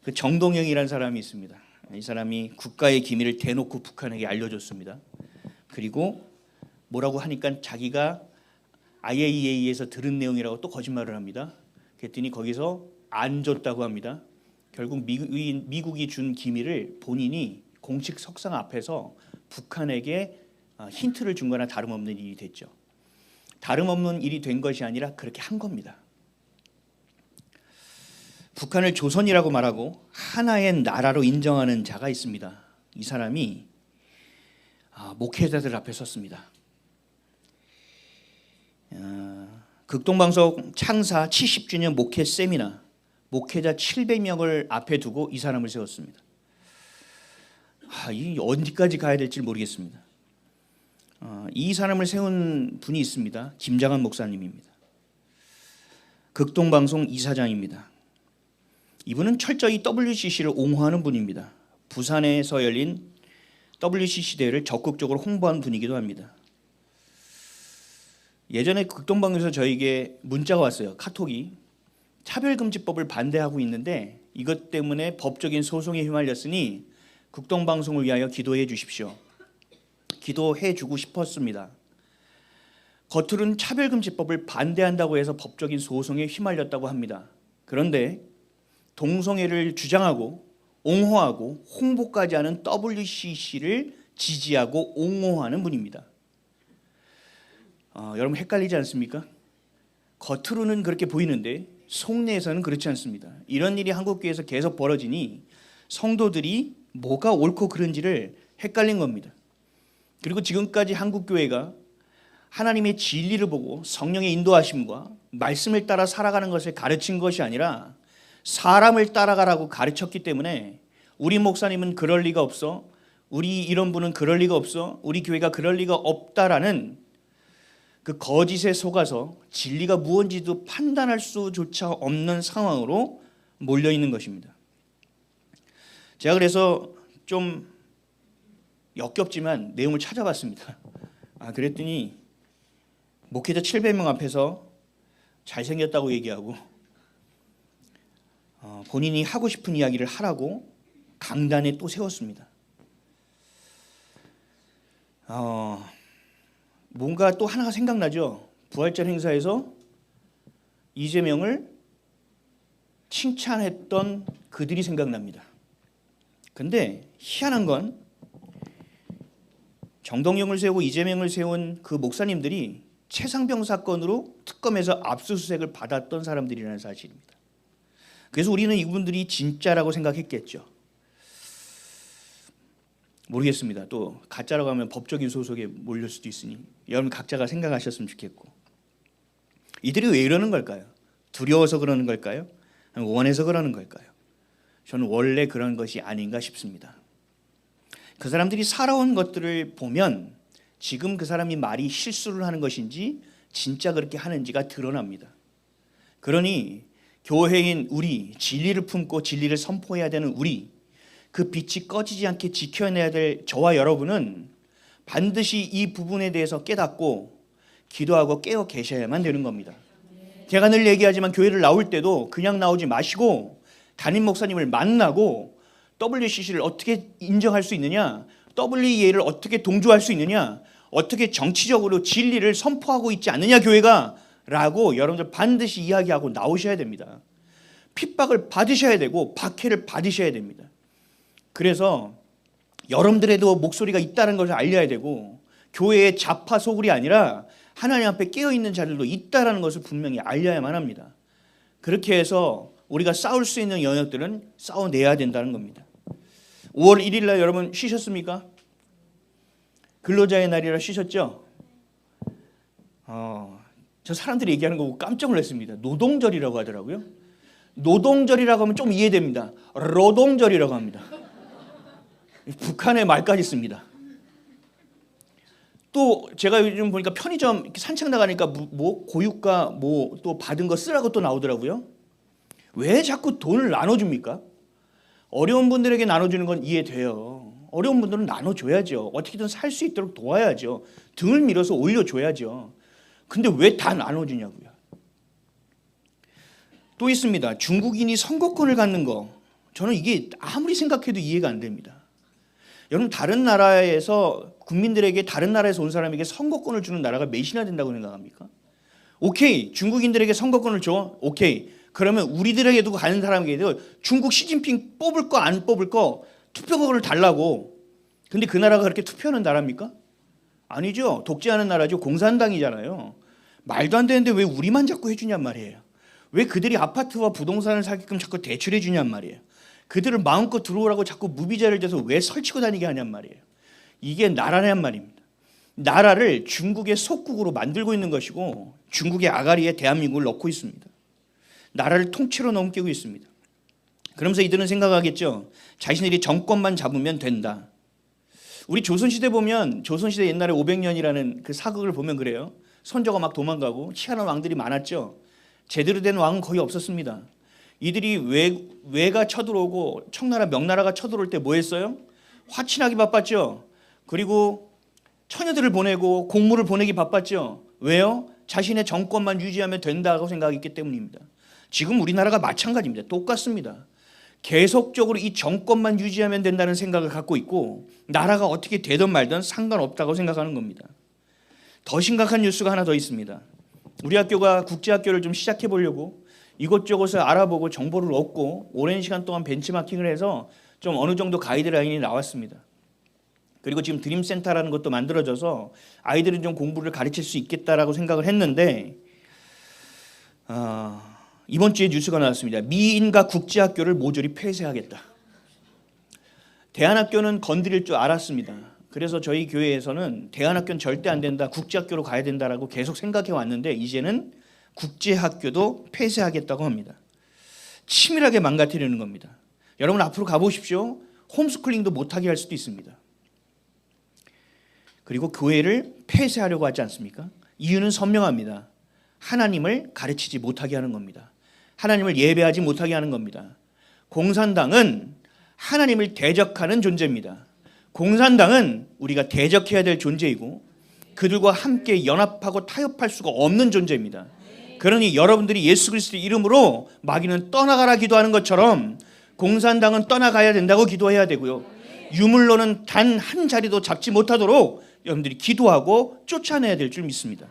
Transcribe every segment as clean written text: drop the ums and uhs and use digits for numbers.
그 정동영이라는 사람이 있습니다. 이 사람이 국가의 기밀을 대놓고 북한에게 알려줬습니다. 그리고 뭐라고 하니까 자기가 IAEA에서 들은 내용이라고 또 거짓말을 합니다. 그랬더니 거기서 안 줬다고 합니다. 결국 미국이 준 기밀을 본인이 공식 석상 앞에서 북한에게 힌트를 준 거나 다름없는 일이 됐죠. 다름없는 일이 된 것이 아니라 그렇게 한 겁니다. 북한을 조선이라고 말하고 하나의 나라로 인정하는 자가 있습니다. 이 사람이 목회자들 앞에 섰습니다. 극동방송 창사 70주년 목회 세미나 목회자 700명을 앞에 두고 이 사람을 세웠습니다. 이 어디까지 가야 될지 모르겠습니다. 이 사람을 세운 분이 있습니다. 김장한 목사님입니다. 극동방송 이사장입니다. 이분은 철저히 WCC를 옹호하는 분입니다. 부산에서 열린 WCC 대회를 적극적으로 홍보한 분이기도 합니다. 예전에 극동방송에서 저에게 문자가 왔어요. 카톡이. 차별금지법을 반대하고 있는데 이것 때문에 법적인 소송에 휘말렸으니 극동방송을 위하여 기도해 주십시오. 기도해 주고 싶었습니다. 겉으로는 차별금지법을 반대한다고 해서 법적인 소송에 휘말렸다고 합니다. 그런데 동성애를 주장하고 옹호하고 홍보까지 하는 WCC를 지지하고 옹호하는 분입니다. 여러분 헷갈리지 않습니까? 겉으로는 그렇게 보이는데 속내에서는 그렇지 않습니다. 이런 일이 한국교회에서 계속 벌어지니 성도들이 뭐가 옳고 그른지를 헷갈린 겁니다. 그리고 지금까지 한국교회가 하나님의 진리를 보고 성령의 인도하심과 말씀을 따라 살아가는 것을 가르친 것이 아니라 사람을 따라가라고 가르쳤기 때문에 우리 목사님은 그럴 리가 없어, 우리 이런 분은 그럴 리가 없어, 우리 교회가 그럴 리가 없다라는 그 거짓에 속아서 진리가 무엇인지도 판단할 수조차 없는 상황으로 몰려 있는 것입니다. 제가 그래서 좀 역겹지만 내용을 찾아봤습니다. 그랬더니 목회자 700명 앞에서 잘생겼다고 얘기하고 본인이 하고 싶은 이야기를 하라고 강단에 또 세웠습니다. 뭔가 또 하나가 생각나죠. 부활절 행사에서 이재명을 칭찬했던 그들이 생각납니다. 근데 희한한 건 정동영을 세우고 이재명을 세운 그 목사님들이 최상병 사건으로 특검에서 압수수색을 받았던 사람들이라는 사실입니다. 그래서 우리는 이분들이 진짜라고 생각했겠죠. 모르겠습니다. 또 가짜라고 하면 법적인 소송에 몰릴 수도 있으니 여러분 각자가 생각하셨으면 좋겠고. 이들이 왜 이러는 걸까요? 두려워서 그러는 걸까요? 원해서 그러는 걸까요? 저는 원래 그런 것이 아닌가 싶습니다. 그 사람들이 살아온 것들을 보면 지금 그 사람이 말이 실수를 하는 것인지 진짜 그렇게 하는지가 드러납니다. 그러니 교회인 우리, 진리를 품고 진리를 선포해야 되는 우리, 그 빛이 꺼지지 않게 지켜내야 될 저와 여러분은 반드시 이 부분에 대해서 깨닫고 기도하고 깨어 계셔야만 되는 겁니다. 제가 늘 얘기하지만 교회를 나올 때도 그냥 나오지 마시고 담임 목사님을 만나고 WCC를 어떻게 인정할 수 있느냐, WEA를 어떻게 동조할 수 있느냐, 어떻게 정치적으로 진리를 선포하고 있지 않느냐 교회가 라고 여러분들 반드시 이야기하고 나오셔야 됩니다. 핍박을 받으셔야 되고 박해를 받으셔야 됩니다. 그래서 여러분들에도 목소리가 있다는 것을 알려야 되고 교회의 좌파 소굴이 아니라 하나님 앞에 깨어있는 자들도 있다는 것을 분명히 알려야만 합니다. 그렇게 해서 우리가 싸울 수 있는 영역들은 싸워내야 된다는 겁니다. 5월 1일 날 여러분 쉬셨습니까? 근로자의 날이라 쉬셨죠? 저 사람들이 얘기하는 거 보고 깜짝 놀랐습니다. 노동절이라고 하더라고요. 노동절이라고 하면 좀 이해됩니다. 노동절이라고 합니다. 북한의 말까지 씁니다. 또 제가 요즘 보니까 편의점 이렇게 산책 나가니까 뭐 고유가 뭐 또 받은 거 쓰라고 또 나오더라고요. 왜 자꾸 돈을 나눠줍니까? 어려운 분들에게 나눠주는 건 이해돼요. 어려운 분들은 나눠줘야죠. 어떻게든 살 수 있도록 도와야죠. 등을 밀어서 올려줘야죠. 근데 왜 다 나눠주냐고요. 또 있습니다. 중국인이 선거권을 갖는 거. 저는 이게 아무리 생각해도 이해가 안 됩니다. 여러분, 다른 나라에서 국민들에게, 다른 나라에서 온 사람에게 선거권을 주는 나라가 몇이나 된다고 생각합니까? 오케이, 중국인들에게 선거권을 줘. 오케이. 그러면 우리들에게도 가는 사람에게도 중국 시진핑 뽑을 거 안 뽑을 거 투표권을 달라고. 근데 그 나라가 그렇게 투표하는 나라입니까? 아니죠. 독재하는 나라죠. 공산당이잖아요. 말도 안 되는데 왜 우리만 자꾸 해주냔 말이에요. 왜 그들이 아파트와 부동산을 사게끔 자꾸 대출해 주냔 말이에요. 그들을 마음껏 들어오라고 자꾸 무비자를 대서 왜 설치고 다니게 하냔 말이에요. 이게 나라란 말입니다. 나라를 중국의 속국으로 만들고 있는 것이고 중국의 아가리에 대한민국을 넣고 있습니다. 나라를 통째로 넘기고 있습니다. 그러면서 이들은 생각하겠죠. 자신들이 정권만 잡으면 된다. 우리 조선시대 보면, 조선시대 옛날에 500년이라는 그 사극을 보면 그래요. 선조가 막 도망가고 희한한 왕들이 많았죠. 제대로 된 왕은 거의 없었습니다. 이들이 외가 쳐들어오고 청나라 명나라가 쳐들어올 때 뭐 했어요? 화친하기 바빴죠. 그리고 처녀들을 보내고 공무를 보내기 바빴죠. 왜요? 자신의 정권만 유지하면 된다고 생각했기 때문입니다. 지금 우리나라가 마찬가지입니다. 똑같습니다. 계속적으로 이 정권만 유지하면 된다는 생각을 갖고 있고 나라가 어떻게 되든 말든 상관없다고 생각하는 겁니다. 더 심각한 뉴스가 하나 더 있습니다. 우리 학교가 국제학교를 좀 시작해 보려고 이것저것을 알아보고 정보를 얻고 오랜 시간 동안 벤치마킹을 해서 좀 어느 정도 가이드라인이 나왔습니다. 그리고 지금 드림센터라는 것도 만들어져서 아이들은 좀 공부를 가르칠 수 있겠다라고 생각을 했는데 이번 주에 뉴스가 나왔습니다. 미인가 국제학교를 모조리 폐쇄하겠다. 대안학교는 건드릴 줄 알았습니다. 그래서 저희 교회에서는 대안학교는 절대 안 된다, 국제학교로 가야 된다라고 계속 생각해 왔는데 이제는 국제학교도 폐쇄하겠다고 합니다. 치밀하게 망가뜨리는 겁니다. 여러분 앞으로 가보십시오. 홈스쿨링도 못하게 할 수도 있습니다. 그리고 교회를 폐쇄하려고 하지 않습니까? 이유는 선명합니다. 하나님을 가르치지 못하게 하는 겁니다. 하나님을 예배하지 못하게 하는 겁니다. 공산당은 하나님을 대적하는 존재입니다. 공산당은 우리가 대적해야 될 존재이고 그들과 함께 연합하고 타협할 수가 없는 존재입니다. 그러니 여러분들이 예수 그리스도의 이름으로 마귀는 떠나가라 기도하는 것처럼 공산당은 떠나가야 된다고 기도해야 되고요. 유물로는 단 한 자리도 잡지 못하도록 여러분들이 기도하고 쫓아내야 될 줄 믿습니다.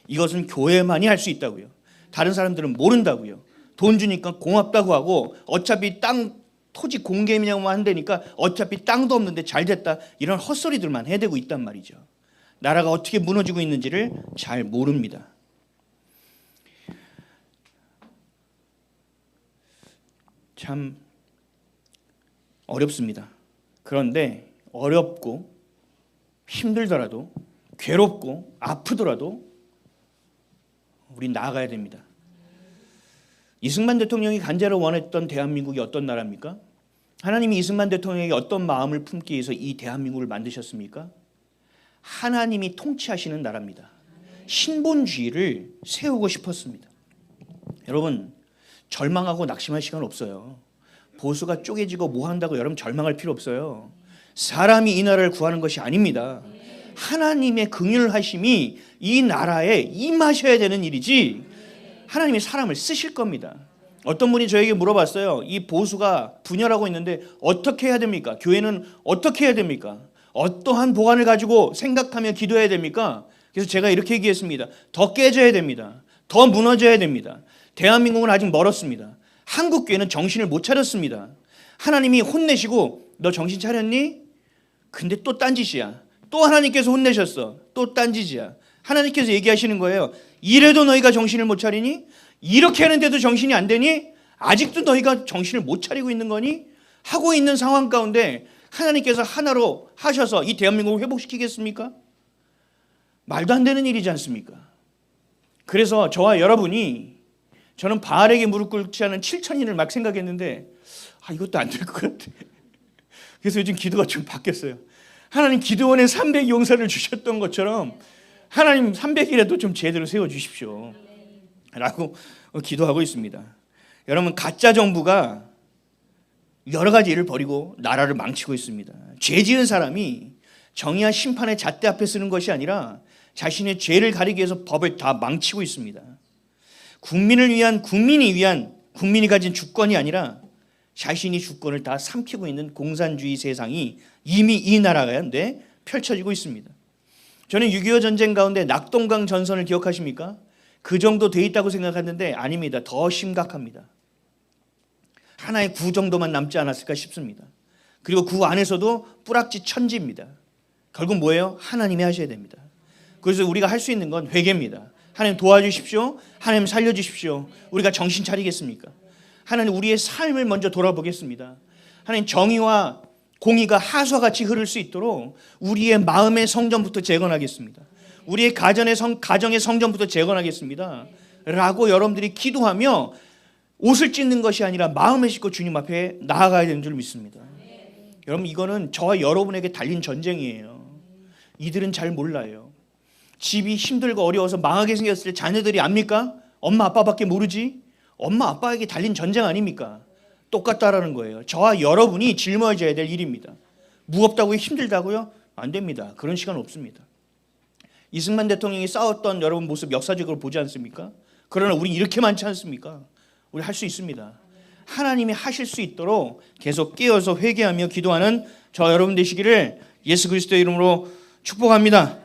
이것은 교회만이 할 수 있다고요. 다른 사람들은 모른다고요. 돈 주니까 고맙다고 하고 어차피 토지 공개냐고만 한다니까 어차피 땅도 없는데 잘 됐다, 이런 헛소리들만 해대고 있단 말이죠. 나라가 어떻게 무너지고 있는지를 잘 모릅니다. 참 어렵습니다. 그런데 어렵고 힘들더라도 괴롭고 아프더라도 우린 나아가야 됩니다. 이승만 대통령이 간절히 원했던 대한민국이 어떤 나라입니까? 하나님이 이승만 대통령에게 어떤 마음을 품기 위해서 이 대한민국을 만드셨습니까? 하나님이 통치하시는 나라입니다. 신본주의를 세우고 싶었습니다. 여러분, 절망하고 낙심할 시간 없어요. 보수가 쪼개지고 뭐 한다고 여러분 절망할 필요 없어요. 사람이 이 나라를 구하는 것이 아닙니다. 하나님의 긍휼하심이 이 나라에 임하셔야 되는 일이지 하나님이 사람을 쓰실 겁니다. 어떤 분이 저에게 물어봤어요. 이 보수가 분열하고 있는데 어떻게 해야 됩니까? 교회는 어떻게 해야 됩니까? 어떠한 보관을 가지고 생각하며 기도해야 됩니까? 그래서 제가 이렇게 얘기했습니다. 더 깨져야 됩니다. 더 무너져야 됩니다. 대한민국은 아직 멀었습니다. 한국교회는 정신을 못 차렸습니다. 하나님이 혼내시고 너 정신 차렸니? 근데 또 딴짓이야. 또 하나님께서 혼내셨어. 또 딴짓이야. 하나님께서 얘기하시는 거예요. 이래도 너희가 정신을 못 차리니? 이렇게 하는데도 정신이 안 되니? 아직도 너희가 정신을 못 차리고 있는 거니? 하고 있는 상황 가운데 하나님께서 하나로 하셔서 이 대한민국을 회복시키겠습니까? 말도 안 되는 일이지 않습니까? 그래서 저와 여러분이, 저는 바알에게 무릎 꿇지 않은 7,000인을 막 생각했는데 이것도 안 될 것 같아. 그래서 요즘 기도가 좀 바뀌었어요. 하나님, 기드온의 300 용사를 주셨던 것처럼 하나님 300이라도 좀 제대로 세워주십시오 라고 기도하고 있습니다. 여러분, 가짜 정부가 여러 가지 일을 벌이고 나라를 망치고 있습니다. 죄 지은 사람이 정의와 심판의 잣대 앞에 쓰는 것이 아니라 자신의 죄를 가리기 위해서 법을 다 망치고 있습니다. 국민을 위한, 국민이 가진 주권이 아니라 자신이 주권을 다 삼키고 있는 공산주의 세상이 이미 이 나라가운데 펼쳐지고 있습니다. 저는 6.25 전쟁 가운데 낙동강 전선을 기억하십니까? 그 정도 돼 있다고 생각했는데 아닙니다. 더 심각합니다. 하나의 구 정도만 남지 않았을까 싶습니다. 그리고 그 안에서도 뿌락지 천지입니다. 결국 뭐예요? 하나님이 하셔야 됩니다. 그래서 우리가 할 수 있는 건 회개입니다. 하나님 도와주십시오. 하나님 살려주십시오. 우리가 정신 차리겠습니까? 하나님 우리의 삶을 먼저 돌아보겠습니다. 하나님 정의와 공의가 하수와같이 흐를 수 있도록 우리의 마음의 성전부터 재건하겠습니다. 우리의 가정의 성전부터 재건하겠습니다. 라고 여러분들이 기도하며 옷을 찢는 것이 아니라 마음을 씻고 주님 앞에 나아가야 되는 줄 믿습니다. 여러분 이거는 저와 여러분에게 달린 전쟁이에요. 이들은 잘 몰라요. 집이 힘들고 어려워서 망하게 생겼을 때 자녀들이 압니까? 엄마 아빠밖에 모르지? 엄마 아빠에게 달린 전쟁 아닙니까? 똑같다라는 거예요. 저와 여러분이 짊어져야 될 일입니다. 무겁다고요? 힘들다고요? 안 됩니다. 그런 시간 없습니다. 이승만 대통령이 싸웠던 여러분 모습 역사적으로 보지 않습니까? 그러나 우리 이렇게 많지 않습니까? 우리 할 수 있습니다. 하나님이 하실 수 있도록 계속 깨어서 회개하며 기도하는 저 여러분 되시기를 예수 그리스도의 이름으로 축복합니다.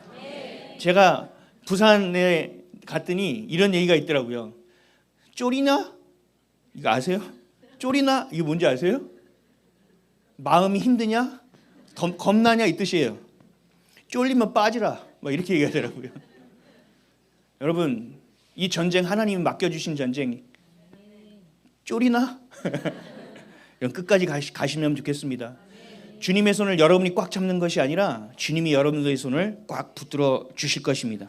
제가 부산에 갔더니 이런 얘기가 있더라고요. 쫄이나? 이거 아세요? 쫄이나? 이게 뭔지 아세요? 마음이 힘드냐? 겁나냐? 이 뜻이에요. 쫄리면 빠지라. 막 이렇게 얘기하더라고요. 여러분, 이 전쟁 하나님이 맡겨주신 전쟁 쫄이나? 끝까지 가시면 좋겠습니다. 주님의 손을 여러분이 꽉 잡는 것이 아니라 주님이 여러분들의 손을 꽉 붙들어 주실 것입니다.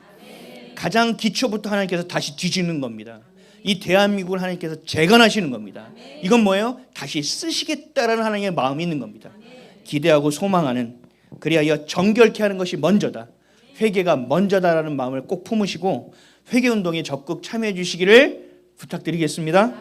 가장 기초부터 하나님께서 다시 뒤집는 겁니다. 이 대한민국을 하나님께서 재건하시는 겁니다. 이건 뭐예요? 다시 쓰시겠다라는 하나님의 마음이 있는 겁니다. 기대하고 소망하는, 그리하여 정결케 하는 것이 먼저다. 회개가 먼저다라는 마음을 꼭 품으시고 회개운동에 적극 참여해 주시기를 부탁드리겠습니다.